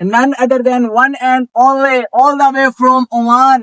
none other than one and only all the way from Oman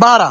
12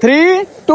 3, 2,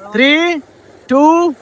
3, 2,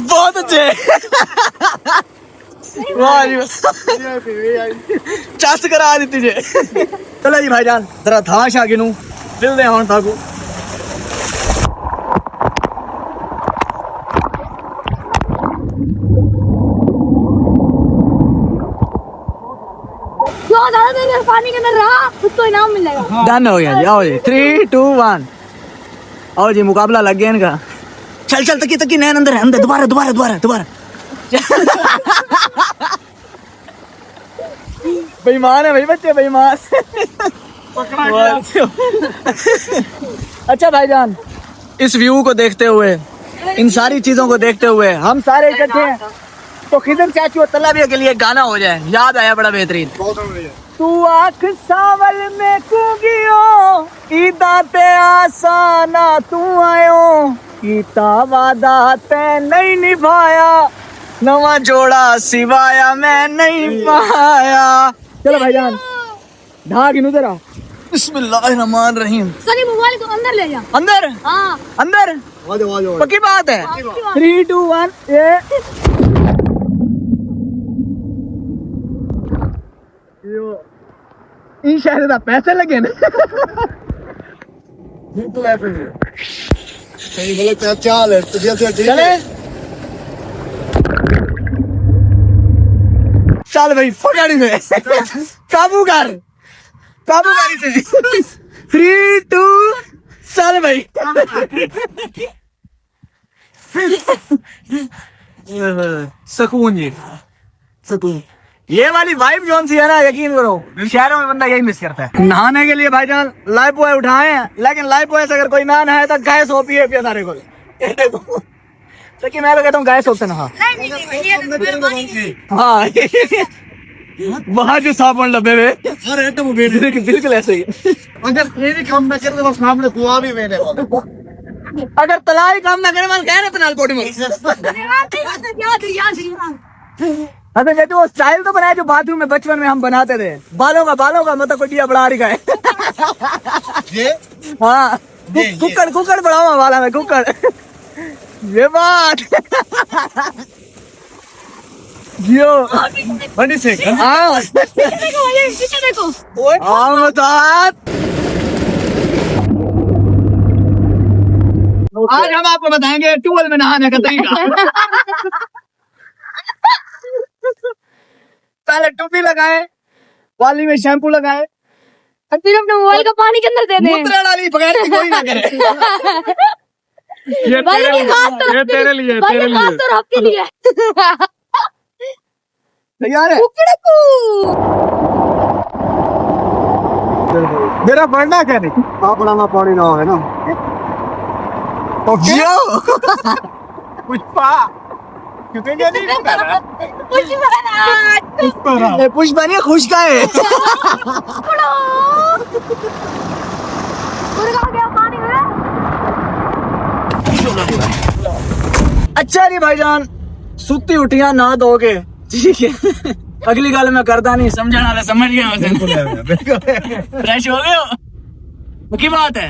बहुत अच्छे वाह जी चस करा दी तुझे चलो जी भाईजान जरा थाश आगे नू मिलते हैं हुण ताकू जो ज्यादा देर पानी के अंदर रहा उसको इनाम मिलेगा। डन हो गया जी आओ जी 3 2 1 आओ जी मुकाबला लग गया इनका चल चल तकी तकी नैन अंदर है अंदर दोबारा दोबारा दोबारा दोबारा बेईमान है भाई बच्चे बेईमान अच्छा भाईजान इस व्यू को देखते हुए इन सारी चीजों को देखते हुए हम सारे इकट्ठे हैं तो खिजर चाचू और तलाबिया के लिए गाना हो जाए याद आया बड़ा बेहतरीन तू आँख सावल में कुगियो ईदा ते आसाना तू आयो कीता वादा ते नहीं निभाया नवा जोड़ा सिवाया मैं नहीं पाया चलो भाईजान ढाक इनू जरा बिस्मिल्लाहिर्रहमानिर्रहीम सनी मोबाइल को अंदर ले जा। अंदर हाँ अंदर आ जाओ पक्की बात है 3 2 1 ये इन शहर दा पैसे लगे ने सही बोले चाल है तो जैसे ठीक चले चल भाई पकड़ में काबू कर इसे 3 2 चल भाई सुकून जी सुकून ये वाली वाइब जोन सी है ना यकीन करो शहरों में बंदा यही मिस करता है नहाने के लिए भाईजान लाइफ बॉय उठाए हैं लेकिन लाइफ बॉय से अगर कोई ना नहाए तो गैस हो पिए पिए सारे को ये देखो तो कि मैं तो कहता हूँ गैस होते नहा हाँ वहाँ जो साबुन लबे हुए अरे तुम बेटे बिल्कुल ऐसे ही अगर ये भी काम ना करे तो सामने कुआं भी मेरे अगर तलाई काम ना करे कह रहे तनाल कोटी में अबे ये तो स्टाइल तो बनाया जो बाथरूम में बचपन में हम बनाते थे बालों का मतलब कोई दिया बड़ा रही का है ये हाँ कुकर बढ़ावा वाला में कुकर ये बात जियो बनी से हाँ देखो आज हम आपको बताएंगे ट्यूबवेल में नहाने का तरीका पहले टोपी लगाए वाली में शैम्पू लगाए फिर अपने मोबाइल का पानी के अंदर दे दे। मुद्रा डाली बगैर की कोई ना करे ये तेरे लिए आपके लिए तैयार है मेरा बढ़ना क्या नहीं आप बनाना पानी ना है ना पुष्पा पुष्पा नहीं खुश का है अच्छा जी भाईजान सुती उठिया ना दोगे ठीक है अगली गल मैं करता नहीं समझने वाला समझ गया फ्रेश हो गए हो की बात है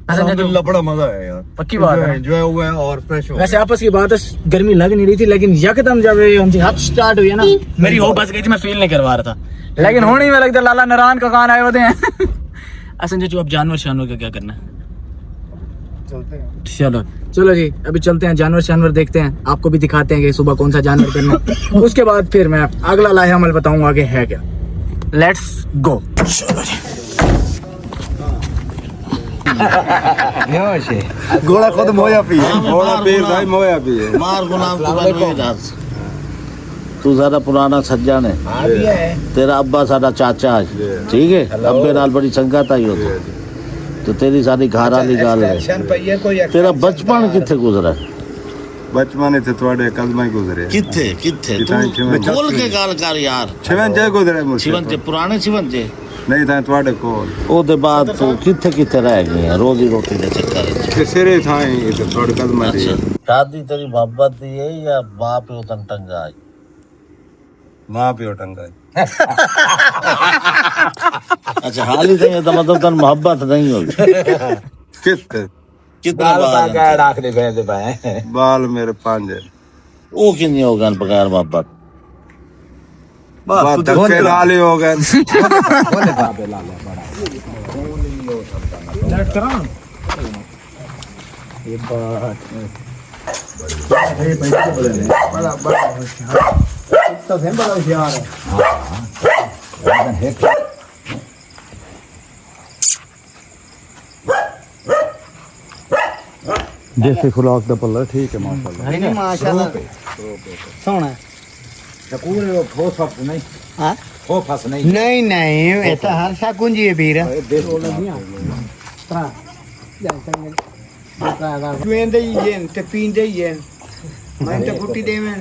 अल्हम्दुलिल्लाह बड़ा मजा है यार पक्की बात है एंजॉय हुआ है और फ्रेश हो वैसे आपस की बात है गर्मी लग नहीं रही थी लेकिन यकदम जब ये हाथ स्टार्ट हुई है ना मेरी हो बस गई थी मैं फील नहीं करवा रहा था लेकिन होने में लगता लाला नारायण का कान आए होते हैं असन जो अब जानवर शानवर का क्या करना है चलते हैं चलो चलो जी अभी चलते हैं जानवर देखते हैं आपको भी दिखाते हैं कि सुबह कौन सा जानवर करना है उसके बाद फिर मैं अगला लाहे अमल बताऊंगा कि है क्या लेट्स गो चलो जी घोड़ा खुद मोया पी घोड़ा पीर भाई मोया पी मार गुलाम तू ज्यादा पुराना सज्जन है तेरा अब्बा साडा चाचा है ठीक है अब्बे नाल बड़ी संगत आई होती तो तेरी सारी घर वाली गल है तेरा बचपन किथे गुजरा बचपन इथे ਤੁਹਾਡੇ ਕਦਮਾਂ ਹੀ ਗੁਜ਼ਰੇ किथे किथे तू बोल के गल कर यार ਛਿਵਨ ਜੇ ਗੁਜ਼ਰੇ ਮੁਝੇ शिवन ते पुराने शिवन ते ਨਹੀਂ ਤਾਂ ਤੁਹਾਡੇ ਕੋਲ ਉਹਦੇ ਬਾਅਦ ਤੂੰ ਕਿੱਥੇ ਕਿੱਥੇ ਰਹਿ ਗਿਆ ਰੋਜ਼ੀ ਰੋਟੀ ਦੇ ਚੱਕਰ ਵਿੱਚ ਤੇ ਸਿਰੇ ਥਾਂ ਇਥੇ ਤੁਹਾਡੇ ਕਦਮਾਂ ਦੀ शादी तेरी मोहब्बत दी है या बाप है तन टंगा है ਮਾਂ ਪਿਓ ਟੰਗਾ अच्छा हाल ही तो मतलब तन मोहब्बत नहीं होगी कित कितना बाल हैं? बाल मेरे 5 है वो कितनी होगा पगार बाबा बात धक्के लाले हो गए देसी खुराक दा पल्ला ठीक है माशाल्लाह माशाल्लाह सोना नहीं नहीं ये तो हर सा कुंजी है पीर जुएंदे ही येन ते पींदे ही येन मैं तो कुट्टी दे में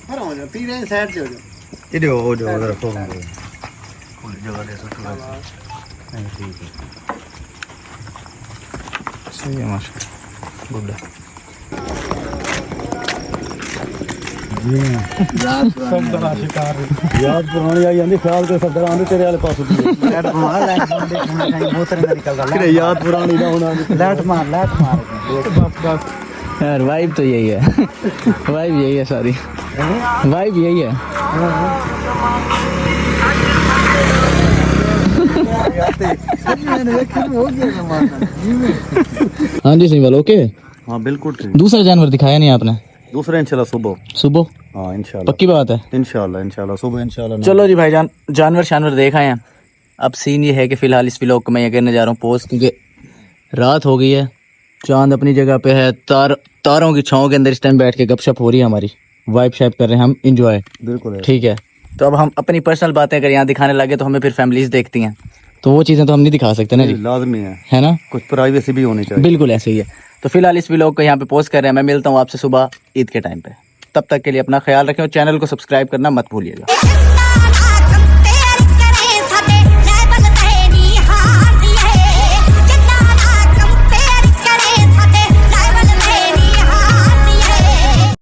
हरो जो पीरे साइड से हो इधर हो जो उधर रखो सही है माशाल्लाह गुड याद पुरानी आई जाती ख्याल के सदर आंदे तेरे वाले पास याद पुरानी ना होना लाट मार यार वाइब तो यही है वाइब यही है सारी वाइब यही है हाँ जी सिंह ओके हाँ बिल्कुल ठीक दूसरा जानवर दिखाया नहीं आपने दूसरा इंशाल्लाह सुबह सुबह हाँ इंशाल्लाह पक्की बात है इंशाल्लाह सुबह इंशाल्लाह चलो जी भाईजान जानवर देख आए हैं अब सीन ये है कि फिलहाल इस व्लॉग को मैं ये करने जा रहा हूँ पोस्ट क्योंकि रात हो गई है चांद अपनी जगह पे है तारों की छाँव के अंदर इस टाइम बैठ के गपशप हो रही है हमारी वाइब शैप कर रहे हैं हम इंजॉय बिल्कुल ठीक है तो अब हम अपनी पर्सनल बातें अगर यहाँ दिखाने लगे तो हमें फिर फैमिलीज देखती हैं तो वो चीज़ें तो हम नहीं दिखा सकते ना जी लाजमी है ना कुछ प्राइवेसी भी होनी चाहिए बिल्कुल ऐसे ही है तो फिलहाल इस व्लॉग को यहाँ पे पोस्ट कर रहे हैं मैं मिलता हूँ आपसे सुबह ईद के टाइम पे तब तक के लिए अपना ख्याल रखें और चैनल को सब्सक्राइब करना मत भूलिएगा